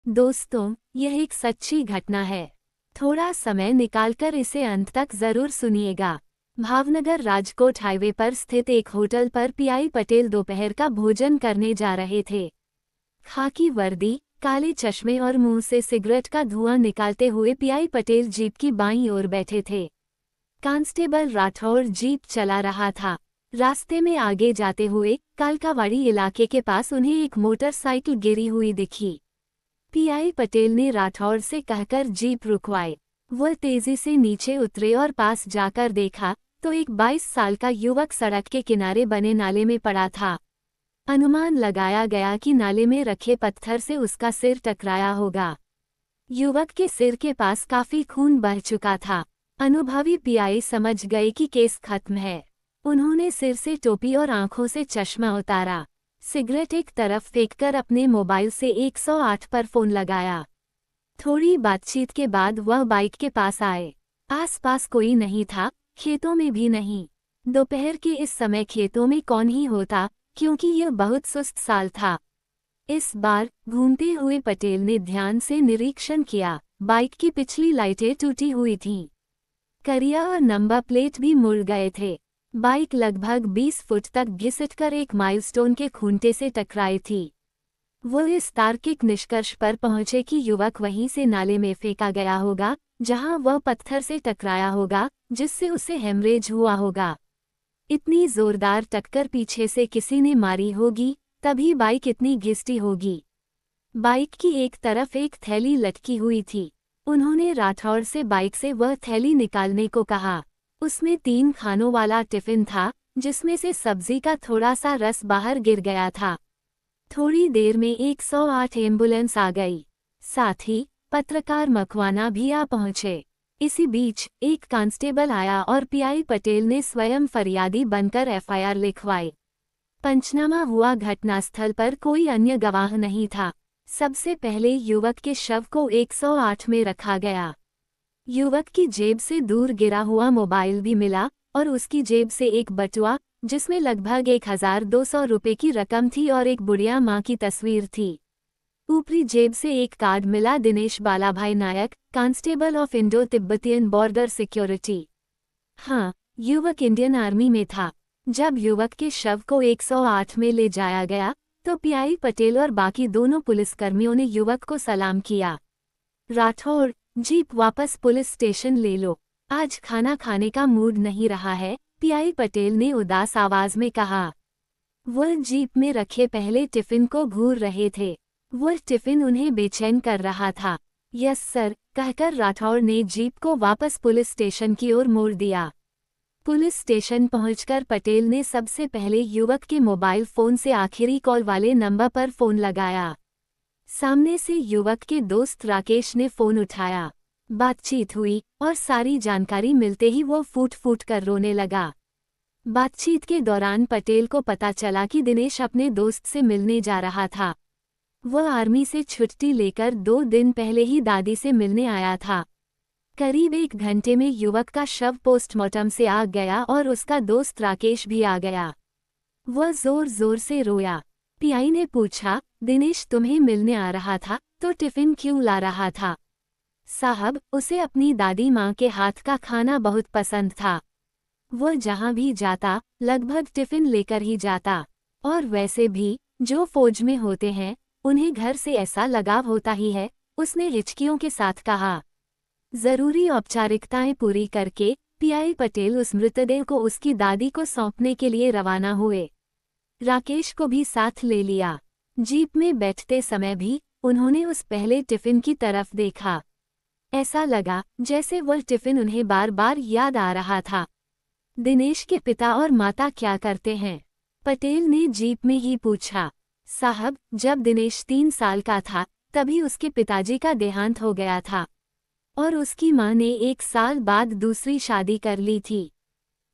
दोस्तों, यह एक सच्ची घटना है। थोड़ा समय निकालकर इसे अंत तक जरूर सुनिएगा। भावनगर राजकोट हाईवे पर स्थित एक होटल पर पीआई पटेल दोपहर का भोजन करने जा रहे थे। खाकी वर्दी, काले चश्मे और मुंह से सिगरेट का धुआं निकालते हुए पीआई पटेल जीप की बाईं ओर बैठे थे। कांस्टेबल राठौर जीप चला रहा था। रास्ते में आगे जाते हुए कालकावाड़ी इलाके के पास उन्हें एक मोटरसाइकिल गिरी हुई दिखी। पीआई पटेल ने राठौर से कहकर जीप रुकवाए। वह तेजी से नीचे उतरे और पास जाकर देखा तो एक 22 साल का युवक सड़क के किनारे बने नाले में पड़ा था। अनुमान लगाया गया कि नाले में रखे पत्थर से उसका सिर टकराया होगा। युवक के सिर के पास काफी खून बह चुका था। अनुभवी पीआई समझ गए कि केस खत्म है। उन्होंने सिर से टोपी और आंखों से चश्मा उतारा। सिगरेट एक तरफ फेंककर अपने मोबाइल से 108 पर फोन लगाया। थोड़ी बातचीत के बाद वह बाइक के पास आए। आसपास कोई नहीं था, खेतों में भी नहीं। दोपहर के इस समय खेतों में कौन ही होता, क्योंकि यह बहुत सुस्त साल था। इस बार घूमते हुए पटेल ने ध्यान से निरीक्षण किया। बाइक की पिछली लाइटें टूटी हुई थीं। करिया और नंबर प्लेट भी मुड़ गए थे। बाइक लगभग 20 फुट तक घिसटकर एक माइलस्टोन के खूंटे से टकराई थी। वो इस तार्किक निष्कर्ष पर पहुंचे कि युवक वहीं से नाले में फेंका गया होगा, जहां वह पत्थर से टकराया होगा, जिससे उसे हेमरेज हुआ होगा। इतनी जोरदार टक्कर पीछे से किसी ने मारी होगी, तभी बाइक इतनी घिसटी होगी। बाइक की एक तरफ एक थैली लटकी हुई थी। उन्होंने राठौर से बाइक से वह थैली निकालने को कहा। उसमें 3 खानों वाला टिफिन था, जिसमें से सब्जी का थोड़ा सा रस बाहर गिर गया था। थोड़ी देर में 108 एम्बुलेंस आ गई। साथ ही पत्रकार मकवाना भी आ पहुंचे। इसी बीच एक कांस्टेबल आया और पीआई पटेल ने स्वयं फरियादी बनकर एफआईआर लिखवाई। पंचनामा हुआ। घटनास्थल पर कोई अन्य गवाह नहीं था। सबसे पहले युवक के शव को 108 में रखा गया। युवक की जेब से दूर गिरा हुआ मोबाइल भी मिला और उसकी जेब से एक बटुआ, जिसमें लगभग 1200 रुपये की रकम थी और एक बुढ़िया मां की तस्वीर थी। ऊपरी जेब से एक कार्ड मिला। Dinesh Balabhai Nayak, constable of Indo Tibetan border security. हाँ, युवक इंडियन आर्मी में था। जब युवक के शव को 108 में ले जाया गया तो पीआई पटेल और बाकी दोनों पुलिसकर्मियों ने युवक को सलाम किया। राठौर, जीप वापस पुलिस स्टेशन ले लो, आज खाना खाने का मूड नहीं रहा है, पीआई पटेल ने उदास आवाज में कहा। वह जीप में रखे पहले टिफिन को घूर रहे थे। वह टिफिन उन्हें बेचैन कर रहा था। यस सर, कहकर राठौर ने जीप को वापस पुलिस स्टेशन की ओर मोड़ दिया। पुलिस स्टेशन पहुंचकर पटेल ने सबसे पहले युवक के मोबाइल फोन से आखिरी कॉल वाले नंबर पर फोन लगाया। सामने से युवक के दोस्त राकेश ने फोन उठाया। बातचीत हुई और सारी जानकारी मिलते ही वो फूट फूट कर रोने लगा। बातचीत के दौरान पटेल को पता चला कि दिनेश अपने दोस्त से मिलने जा रहा था। वह आर्मी से छुट्टी लेकर 2 दिन पहले ही दादी से मिलने आया था। करीब 1 घंटे में युवक का शव पोस्टमार्टम से आ गया और उसका दोस्त राकेश भी आ गया। वह जोर जोर से रोया। पीआई ने पूछा, दिनेश तुम्हें मिलने आ रहा था तो टिफिन क्यों ला रहा था? साहब, उसे अपनी दादी माँ के हाथ का खाना बहुत पसंद था। वह जहाँ भी जाता लगभग टिफिन लेकर ही जाता। और वैसे भी जो फौज में होते हैं उन्हें घर से ऐसा लगाव होता ही है, उसने हिचकियों के साथ कहा। जरूरी औपचारिकताएं पूरी करके पीआई पटेल उस मृतदेह को उसकी दादी को सौंपने के लिए रवाना हुए। राकेश को भी साथ ले लिया। जीप में बैठते समय भी उन्होंने उस पहले टिफिन की तरफ देखा। ऐसा लगा जैसे वह टिफिन उन्हें बार बार याद आ रहा था। दिनेश के पिता और माता क्या करते हैं? पटेल ने जीप में ही पूछा। साहब, जब दिनेश 3 साल का था तभी उसके पिताजी का देहांत हो गया था और उसकी मां ने 1 साल बाद दूसरी शादी कर ली थी।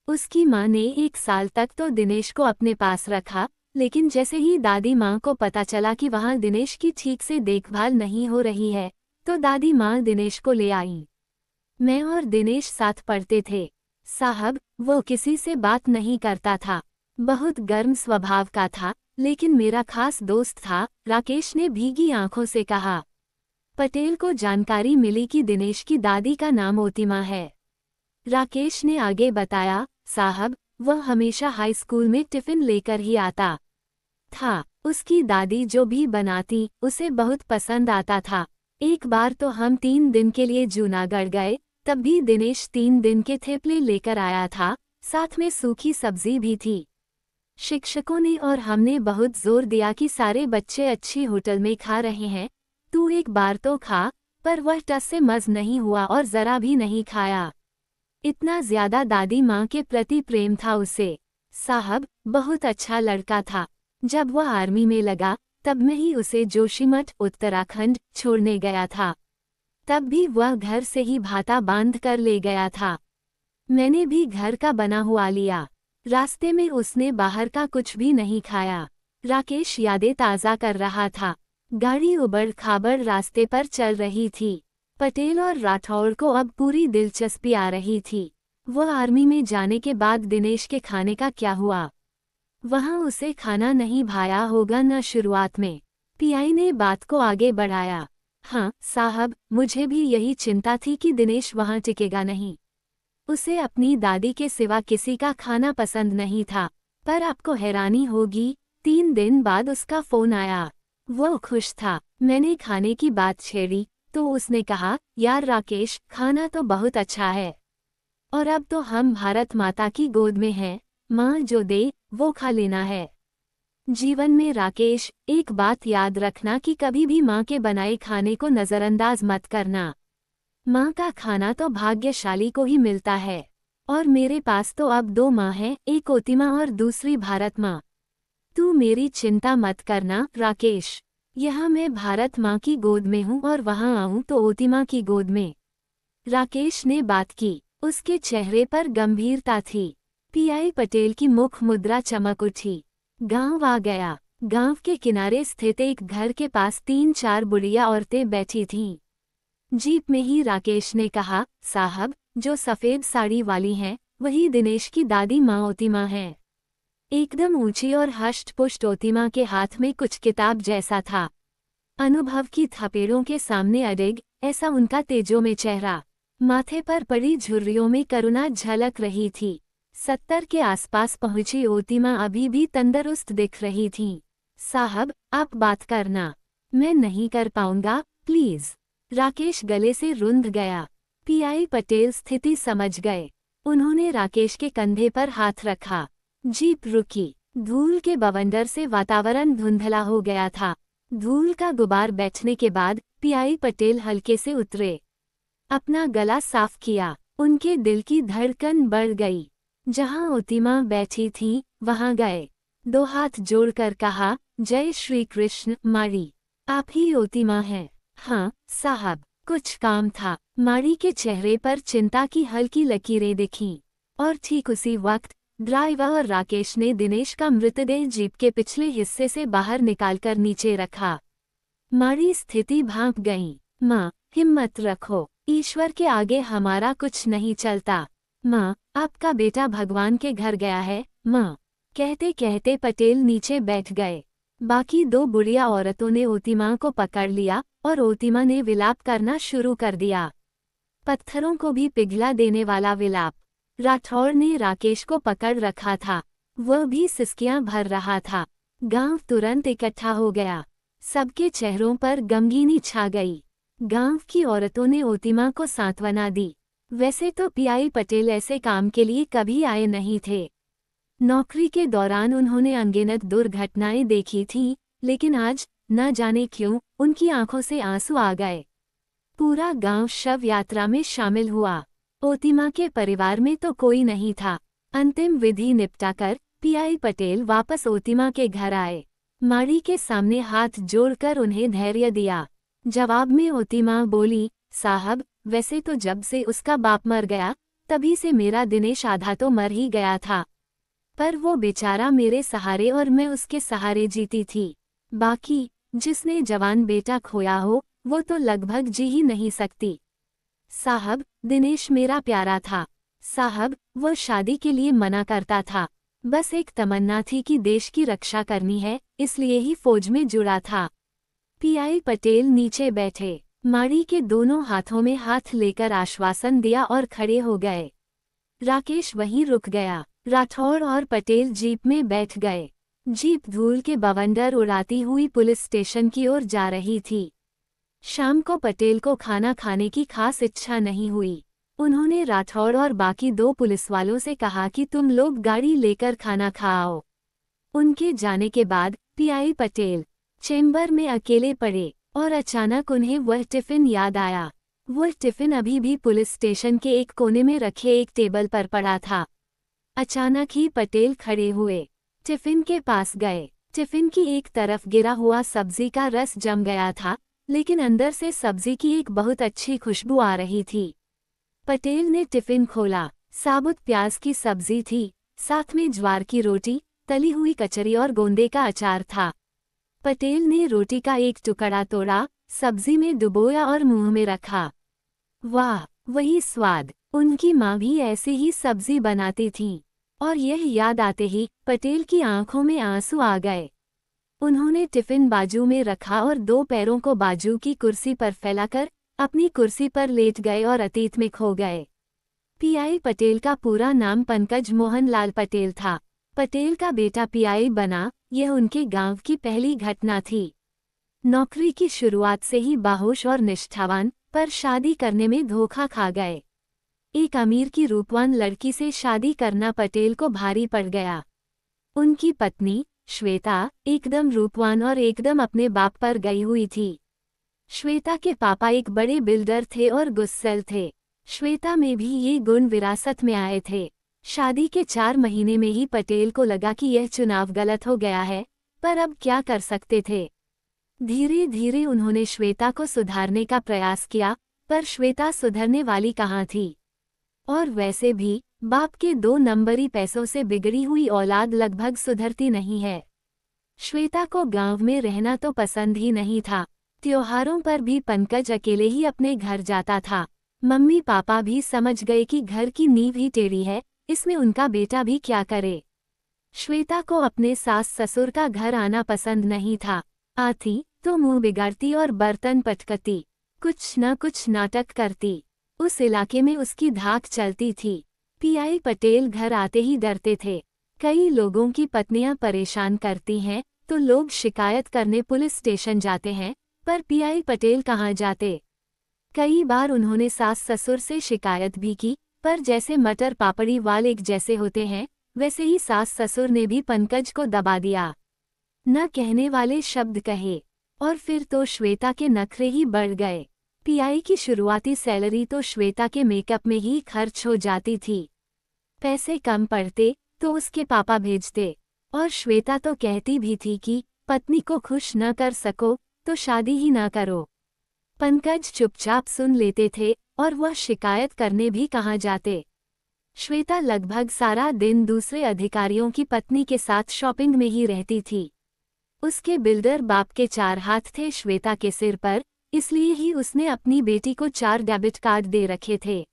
उसकी मां ने 1 साल तक तो दिनेश को अपने पास रखा, लेकिन जैसे ही दादी मां को पता चला कि वहां दिनेश की ठीक से देखभाल नहीं हो रही है तो दादी मां दिनेश को ले आई। मैं और दिनेश साथ पढ़ते थे। साहब, वो किसी से बात नहीं करता था, बहुत गर्म स्वभाव का था, लेकिन मेरा खास दोस्त था, राकेश ने भीगी आंखों से कहा। पटेल को जानकारी मिली कि दिनेश की दादी का नाम ओतिमा है। राकेश ने आगे बताया, साहब, वह हमेशा हाई स्कूल में टिफिन लेकर ही आता था। उसकी दादी जो भी बनाती उसे बहुत पसंद आता था। एक बार तो हम 3 दिन के लिए जूनागढ़ गए, तब भी दिनेश 3 दिन के थेपले लेकर आया था, साथ में सूखी सब्जी भी थी। शिक्षकों ने और हमने बहुत जोर दिया कि सारे बच्चे अच्छी होटल में खा रहे हैं, तू एक बार तो खा, पर वह टस से मज नहीं हुआ और जरा भी नहीं खाया। इतना ज्यादा दादी माँ के प्रति प्रेम था उसे। साहब, बहुत अच्छा लड़का था। जब वह आर्मी में लगा तब मैं ही उसे जोशीमठ उत्तराखंड छोड़ने गया था। तब भी वह घर से ही भाता बांध कर ले गया था। मैंने भी घर का बना हुआ लिया। रास्ते में उसने बाहर का कुछ भी नहीं खाया। राकेश यादें ताज़ा कर रहा था। गाड़ी उबड़ खाबड़ रास्ते पर चल रही थी। पटेल और राठौड़ को अब पूरी दिलचस्पी आ रही थी। वह आर्मी में जाने के बाद दिनेश के खाने का क्या हुआ? वहाँ उसे खाना नहीं भाया होगा न शुरुआत में। पीआई ने बात को आगे बढ़ाया। हाँ साहब, मुझे भी यही चिंता थी कि दिनेश वहाँ टिकेगा नहीं। उसे अपनी दादी के सिवा किसी का खाना पसंद नहीं था। पर आपको हैरानी होगी, 3 दिन बाद उसका फोन आया। वो खुश था। मैंने खाने की बात छेड़ी तो उसने कहा, यार राकेश, खाना तो बहुत अच्छा है और अब तो हम भारत माता की गोद में हैं, माँ जो दे वो खा लेना है। जीवन में राकेश, एक बात याद रखना कि कभी भी माँ के बनाए खाने को नज़रअंदाज मत करना। माँ का खाना तो भाग्यशाली को ही मिलता है। और मेरे पास तो अब 2 माँ हैं, एक ओतिमा और दूसरी भारत माँ। तू मेरी चिंता मत करना राकेश। यहाँ मैं भारत माँ की गोद में हूँ और वहाँ आऊँ तो ओतिमा की गोद में। राकेश ने बात की। उसके चेहरे पर गंभीरता थी। पीआई पटेल की मुख मुद्रा चमक उठी। गांव आ गया। गांव के किनारे स्थित एक घर के पास 3-4 बुढ़िया औरतें बैठी थीं। जीप में ही राकेश ने कहा, साहब, जो सफ़ेद साड़ी वाली हैं, वही दिनेश की दादी माँ ओतिमा हैं। एकदम ऊंची और हष्ट-पुष्ट ओतिमा के हाथ में कुछ किताब जैसा था। अनुभव की थपेड़ों के सामने अडिग, ऐसा उनका तेजों में चेहरा। माथे पर पड़ी झुर्रियों में करुणा झलक रही थी। 70 के आसपास पहुंची ओतिमा अभी भी तंदुरुस्त दिख रही थीं। साहब, आप बात करना। मैं नहीं कर पाऊंगा, प्लीज। राकेश गले से रुंध गया। पीआई पटेल स्थिति समझ गए। उन्होंने राकेश के कंधे पर हाथ रखा। जीप रुकी। धूल के बवंडर से वातावरण धुंधला हो गया था। धूल का गुबार बैठने के बाद पीआई पटेल हल्के से उतरे। अपना गला साफ किया। उनके दिल की धड़कन बढ़ गई। जहां ओतिमा बैठी थी वहां गए। 2 हाथ जोड़कर कहा, जय श्री कृष्ण माड़ी। आप ही ओतिमा हैं? हाँ साहब, कुछ काम था। माड़ी के चेहरे पर चिंता की हल्की लकीरें दिखीं। और ठीक उसी वक्त ड्राइवर और राकेश ने दिनेश का मृतदेह जीप के पिछले हिस्से से बाहर निकालकर नीचे रखा। माड़ी स्थिति भांप गई। माँ, हिम्मत रखो, ईश्वर के आगे हमारा कुछ नहीं चलता। माँ, आपका बेटा भगवान के घर गया है, माँ। कहते कहते पटेल नीचे बैठ गए। बाकी 2 बुढ़िया औरतों ने ओतिमा को पकड़ लिया और ओतिमा ने विलाप करना शुरू कर दिया। पत्थरों को भी पिघला देने वाला विलाप। राठौड़ ने राकेश को पकड़ रखा था। वह भी सिसकियां भर रहा था। गांव तुरंत इकट्ठा हो गया। सबके चेहरों पर गमगीनी छा गई। गांव की औरतों ने ओतिमा को सांत्वना दी। वैसे तो पीआई पटेल ऐसे काम के लिए कभी आए नहीं थे। नौकरी के दौरान उन्होंने अनगिनत दुर्घटनाएं देखी थीं, लेकिन आज न जाने क्यों उनकी आंखों से आंसू आ गए। पूरा गांव शव यात्रा में शामिल हुआ। ओतिमा के परिवार में तो कोई नहीं था। अंतिम विधि निपटाकर पीआई पटेल वापस ओतिमा के घर आए। माड़ी के सामने हाथ जोड़कर उन्हें धैर्य दिया। जवाब में ओतिमा बोली, साहब, वैसे तो जब से उसका बाप मर गया तभी से मेरा दिनेश आधा तो मर ही गया था। पर वो बेचारा मेरे सहारे और मैं उसके सहारे जीती थी। बाकी जिसने जवान बेटा खोया हो वो तो लगभग जी ही नहीं सकती। साहब, दिनेश मेरा प्यारा था। साहब, वो शादी के लिए मना करता था। बस एक तमन्ना थी कि देश की रक्षा करनी है, इसलिए ही फौज में जुड़ा था। पीआई पटेल नीचे बैठे। माड़ी के दोनों हाथों में हाथ लेकर आश्वासन दिया और खड़े हो गए। राकेश वहीं रुक गया। राठौड़ और पटेल जीप में बैठ गए। जीप धूल के बवंडर उड़ाती हुई पुलिस स्टेशन की ओर जा रही थी। शाम को पटेल को खाना खाने की खास इच्छा नहीं हुई। उन्होंने राठौड़ और बाकी 2 पुलिसवालों से कहा कि तुम लोग गाड़ी लेकर खाना खाओ। उनके जाने के बाद पीआई पटेल चेंबर में अकेले पड़े और अचानक उन्हें वह टिफिन याद आया। वह टिफिन अभी भी पुलिस स्टेशन के एक कोने में रखे एक टेबल पर पड़ा था। अचानक ही पटेल खड़े हुए, टिफिन के पास गए। टिफिन की एक तरफ गिरा हुआ सब्जी का रस जम गया था, लेकिन अंदर से सब्जी की एक बहुत अच्छी खुशबू आ रही थी। पटेल ने टिफिन खोला। साबुत प्याज की सब्जी थी, साथ में ज्वार की रोटी, तली हुई कचरी और गोंदे का अचार था। पटेल ने रोटी का एक टुकड़ा तोड़ा, सब्जी में डुबोया और मुंह में रखा। वाह, वही स्वाद! उनकी माँ भी ऐसी ही सब्जी बनाती थीं। और यह याद आते ही पटेल की आंखों में आंसू आ गए। उन्होंने टिफिन बाजू में रखा और 2 पैरों को बाजू की कुर्सी पर फैलाकर अपनी कुर्सी पर लेट गए और अतीत में खो गए। पीआई पटेल का पूरा नाम पंकज मोहन लाल पटेल था। पटेल का बेटा पीआई बना, यह उनके गांव की पहली घटना थी। नौकरी की शुरुआत से ही बाहोश और निष्ठावान, पर शादी करने में धोखा खा गए। एक अमीर की रूपवान लड़की से शादी करना पटेल को भारी पड़ गया। उनकी पत्नी श्वेता एकदम रूपवान और एकदम अपने बाप पर गई हुई थी। श्वेता के पापा एक बड़े बिल्डर थे और गुस्सैल थे। श्वेता में भी ये गुण विरासत में आए थे। शादी के 4 महीने में ही पटेल को लगा कि यह चुनाव गलत हो गया है, पर अब क्या कर सकते थे। धीरे धीरे उन्होंने श्वेता को सुधारने का प्रयास किया, पर श्वेता सुधरने वाली कहाँ थी। और वैसे भी बाप के 2 नंबरी पैसों से बिगड़ी हुई औलाद लगभग सुधरती नहीं है। श्वेता को गांव में रहना तो पसंद ही नहीं था। त्योहारों पर भी पंकज अकेले ही अपने घर जाता था। मम्मी पापा भी समझ गए कि घर की नींव ही टेढ़ी है, इसमें उनका बेटा भी क्या करे। श्वेता को अपने सास ससुर का घर आना पसंद नहीं था। आती तो मुंह बिगाड़ती और बर्तन पटकती, कुछ न कुछ नाटक करती। उस इलाके में उसकी धाक चलती थी। पीआई पटेल घर आते ही डरते थे। कई लोगों की पत्नियां परेशान करती हैं, तो लोग शिकायत करने पुलिस स्टेशन जाते हैं, पर पीआई पटेल कहाँ जाते। कई बार उन्होंने सास ससुर से शिकायत भी की, पर जैसे मटर पापड़ी वाल एक जैसे होते हैं, वैसे ही सास ससुर ने भी पंकज को दबा दिया। न कहने वाले शब्द कहे, और फिर तो श्वेता के नखरे ही बढ़ गए। पीआई की शुरुआती सैलरी तो श्वेता के मेकअप में ही खर्च हो जाती थी। पैसे कम पड़ते तो उसके पापा भेजते, और श्वेता तो कहती भी थी कि पत्नी को खुश न कर सको तो शादी ही न करो। पंकज चुपचाप सुन लेते थे और वह शिकायत करने भी कहाँ जाते। श्वेता लगभग सारा दिन दूसरे अधिकारियों की पत्नी के साथ शॉपिंग में ही रहती थी। उसके बिल्डर बाप के 4 हाथ थे श्वेता के सिर पर, इसलिए ही उसने अपनी बेटी को 4 डेबिट कार्ड दे रखे थे।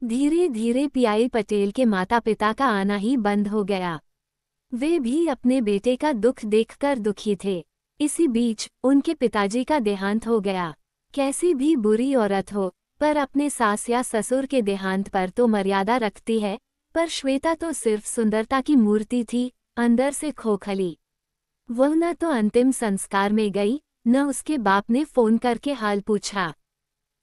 धीरे धीरे पीआई पटेल के माता पिता का आना ही बंद हो गया। वे भी अपने बेटे का दुख देखकर दुखी थे। इसी बीच उनके पिताजी का देहांत हो गया। कैसी भी बुरी औरत हो, पर अपने सास या ससुर के देहांत पर तो मर्यादा रखती है, पर श्वेता तो सिर्फ सुंदरता की मूर्ति थी, अंदर से खोखली। वह न तो अंतिम संस्कार में गई, न उसके बाप ने फोन करके हाल पूछा।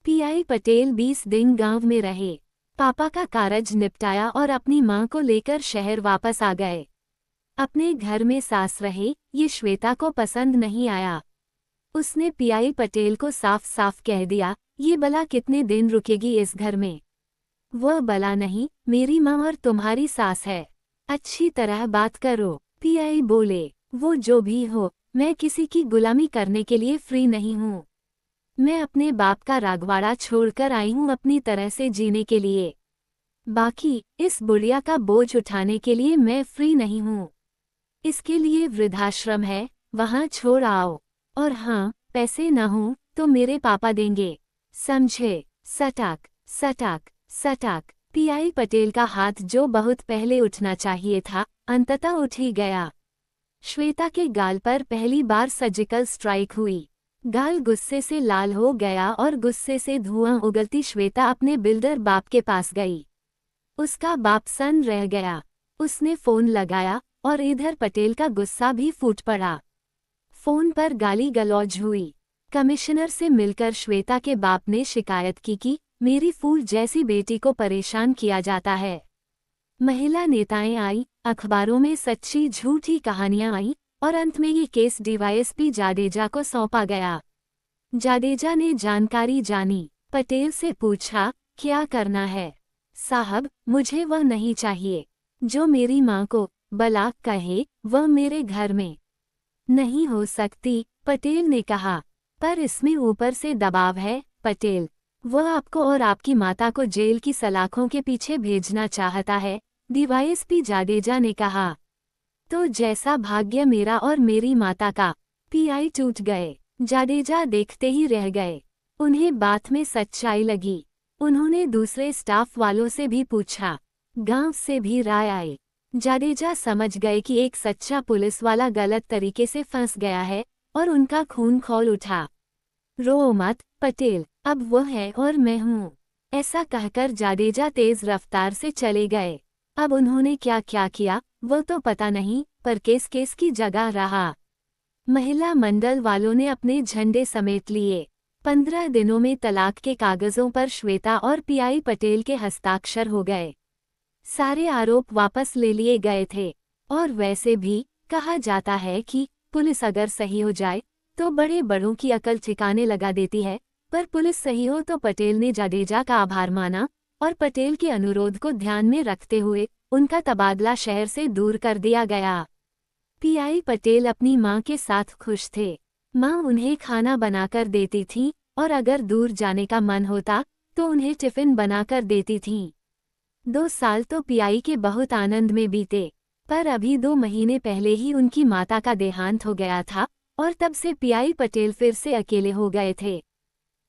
पीआई पटेल 20 दिन गांव में रहे, पापा का कारज निपटाया और अपनी मां को लेकर शहर वापस आ गए। अपने घर में सास रहे, ये श्वेता को पसंद नहीं आया। उसने पीआई पटेल को साफ साफ कह दिया, ये बला कितने दिन रुकेगी इस घर में। वह बला नहीं, मेरी माँ और तुम्हारी सास है, अच्छी तरह बात करो। पीआई बोले, वो जो भी हो, मैं किसी की गुलामी करने के लिए फ्री नहीं हूँ। मैं अपने बाप का रागवाड़ा छोड़कर आई हूँ अपनी तरह से जीने के लिए। बाकी इस बुढ़िया का बोझ उठाने के लिए मैं फ्री नहीं हूँ। इसके लिए वृद्धाश्रम है, वहाँ छोड़ आओ। और हाँ, पैसे न हों तो मेरे पापा देंगे, समझे। सटाक सटाक सटाक। पीआई पटेल का हाथ जो बहुत पहले उठना चाहिए था, अंततः उठ ही गया। श्वेता के गाल पर पहली बार सर्जिकल स्ट्राइक हुई। गाल गुस्से से लाल हो गया और गुस्से से धुआं उगलती श्वेता अपने बिल्डर बाप के पास गई। उसका बाप सन्न रह गया। उसने फोन लगाया और इधर पटेल का गुस्सा भी फूट पड़ा। फोन पर गाली गलौज हुई। कमिश्नर से मिलकर श्वेता के बाप ने शिकायत की कि मेरी फूल जैसी बेटी को परेशान किया जाता है। महिला नेताएं आई, अखबारों में सच्ची झूठी कहानियां आई और अंत में ये केस डीवाईएसपी जाडेजा को सौंपा गया। जाडेजा ने जानकारी जानी। पटेल से पूछा, क्या करना है? साहब, मुझे वह नहीं चाहिए। जो मेरी माँ को बला कहे वह मेरे घर में नहीं हो सकती, पटेल ने कहा। पर इसमें ऊपर से दबाव है पटेल। वह आपको और आपकी माता को जेल की सलाखों के पीछे भेजना चाहता है, डीवाईएसपी जाडेजा ने कहा। तो जैसा भाग्य मेरा और मेरी माता का। पीआई टूट गए। जाडेजा देखते ही रह गए। उन्हें बात में सच्चाई लगी। उन्होंने दूसरे स्टाफ वालों से भी पूछा। गांव से भी राय आई। जाडेजा समझ गए कि एक सच्चा पुलिस वाला गलत तरीके से फंस गया है और उनका खून खौल उठा। रो मत पटेल, अब वह है और मैं हूँ। ऐसा कहकर जाडेजा तेज रफ्तार से चले गए। अब उन्होंने क्या क्या किया वो तो पता नहीं, पर केस की जगह रहा। महिला मंडल वालों ने अपने झंडे समेट लिए। 15 दिनों में तलाक के कागजों पर श्वेता और पीआई पटेल के हस्ताक्षर हो गए। सारे आरोप वापस ले लिए गए थे। और वैसे भी कहा जाता है कि पुलिस अगर सही हो जाए तो बड़े बड़ों की अकल ठिकाने लगा देती है, पर पुलिस सही हो तो पटेल ने जाडेजा का आभार माना और पटेल के अनुरोध को ध्यान में रखते हुए उनका तबादला शहर से दूर कर दिया गया। पीआई पटेल अपनी मां के साथ खुश थे। मां उन्हें खाना बनाकर देती थी और अगर दूर जाने का मन होता तो उन्हें टिफिन बनाकर देती थीं। 2 साल तो पीआई के बहुत आनंद में बीते, पर अभी 2 महीने पहले ही उनकी माता का देहांत हो गया था और तब से पीआई पटेल फिर से अकेले हो गए थे।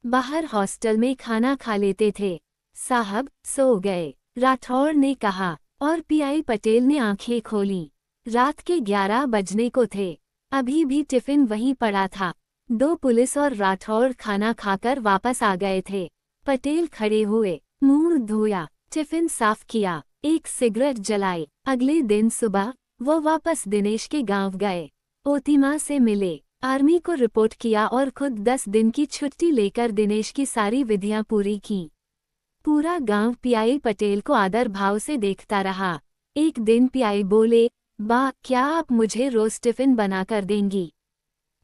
बाहर हॉस्टल में खाना खा लेते थे। साहब, सो गए, राठौड़ ने कहा और पीआई पटेल ने आंखें खोलीं। रात के 11 बजने को थे। अभी भी टिफिन वहीं पड़ा था। 2 पुलिस और राठौड़ खाना खाकर वापस आ गए थे। पटेल खड़े हुए, मुंह धोया, टिफिन साफ किया, एक सिगरेट जलाई। अगले दिन सुबह वो वापस दिनेश के गांव गए। ओतिमा से मिले, आर्मी को रिपोर्ट किया और खुद 10 दिन की छुट्टी लेकर दिनेश की सारी विधियां पूरी की। पूरा गांव पीआई पटेल को आदर भाव से देखता रहा। एक दिन पीआई बोले, बा, क्या आप मुझे रोज टिफिन बनाकर देंगी?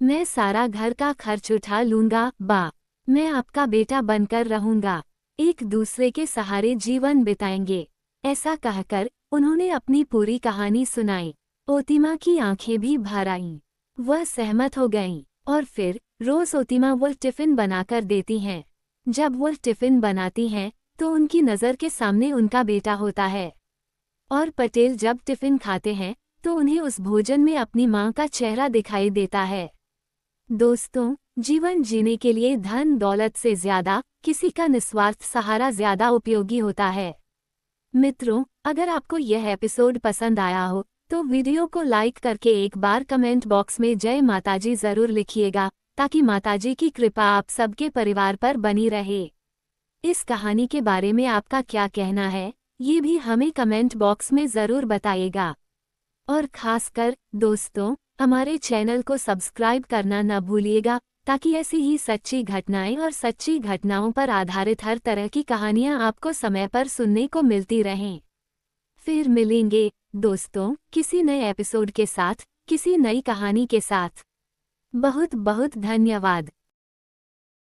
मैं सारा घर का खर्च उठा लूंगा बा। मैं आपका बेटा बनकर रहूंगा। एक दूसरे के सहारे जीवन बिताएंगे। ऐसा कहकर उन्होंने अपनी पूरी कहानी सुनाई। ओतिमा की आंखें भी भर आईं। वह सहमत हो गईं और फिर रोज ओतिमा वो टिफिन बनाकर देती हैं। जब वो टिफिन बनाती हैं तो उनकी नज़र के सामने उनका बेटा होता है और पटेल जब टिफिन खाते हैं तो उन्हें उस भोजन में अपनी मां का चेहरा दिखाई देता है। दोस्तों, जीवन जीने के लिए धन दौलत से ज्यादा किसी का निस्वार्थ सहारा ज्यादा उपयोगी होता है। मित्रों, अगर आपको यह एपिसोड पसंद आया हो तो वीडियो को लाइक करके एक बार कमेंट बॉक्स में जय माताजी जरूर लिखिएगा, ताकि माताजी की कृपा आप सबके परिवार पर बनी रहे। इस कहानी के बारे में आपका क्या कहना है, ये भी हमें कमेंट बॉक्स में ज़रूर बताइएगा। और खासकर दोस्तों, हमारे चैनल को सब्सक्राइब करना न भूलिएगा, ताकि ऐसी ही सच्ची घटनाएं और सच्ची घटनाओं पर आधारित हर तरह की कहानियां आपको समय पर सुनने को मिलती रहें। फिर मिलेंगे दोस्तों किसी नए एपिसोड के साथ, किसी नई कहानी के साथ। बहुत बहुत धन्यवाद।